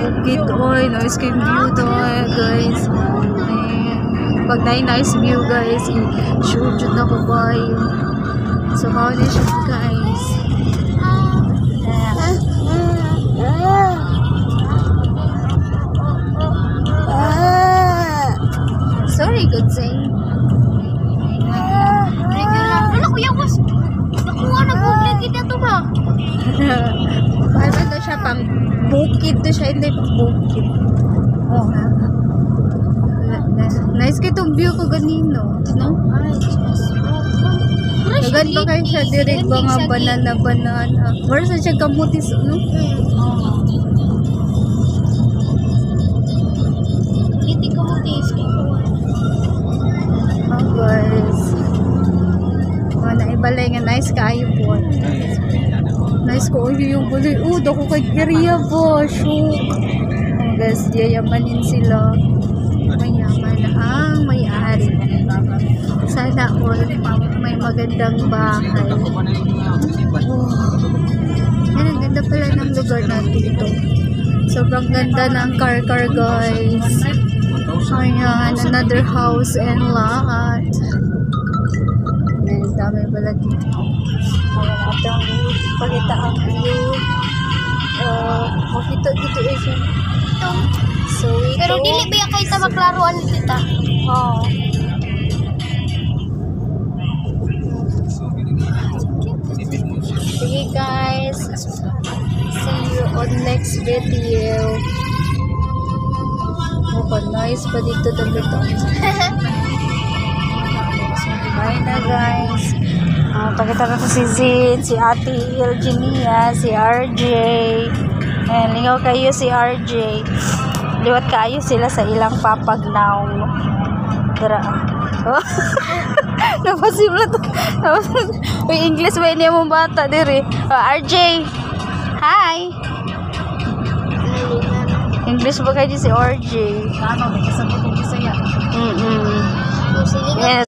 bukid oy, nice kay view to guys. Pag nice view guys, i-shoot jud na ko bay. So how ni siya guys. Sorry, good thing. Wala kuya was. Nakuha na bukid kita to ba? Ano to siya pang bukid to siya, hindi pang bukid. Oh. Nice kay tong view ko ganino, no? Agad ba kayo siya direct ba nga banana. Versa siya kamutis, no? Hindi kamutis. Oh guys. Oh, naibalay nga nice kayo po. Nice ko yung buloy. Dako kay area po. Shook. Oh guys, yayamanin sila. Mayaman ang may-ari. Sana all may magandang bahay. Yan, ang ganda pala ng lugar natin ito. Sobrang ganda ng car guys. Ayan, another house and lot. Ayan, dami pala dito. Ayan, atang pakita ang view. Makita dito eh siya. So, ito. Pero dili ba yung kayo maklaruan ni tita? Oo. Sige guys. See you on next video. Nice pa dito dito. Bye na guys. Pakita na si Zin, si Ate Eugenia, si RJ. Lingaw kayo si RJ. Liwat kayo sila sa ilang papagnaw. Tara. Oh. Napasimula to. Uy, English ba niya mong bata diri? RJ. Hi. English ba kayo si RJ? Ano, may kasabot ko Bisaya. Yes.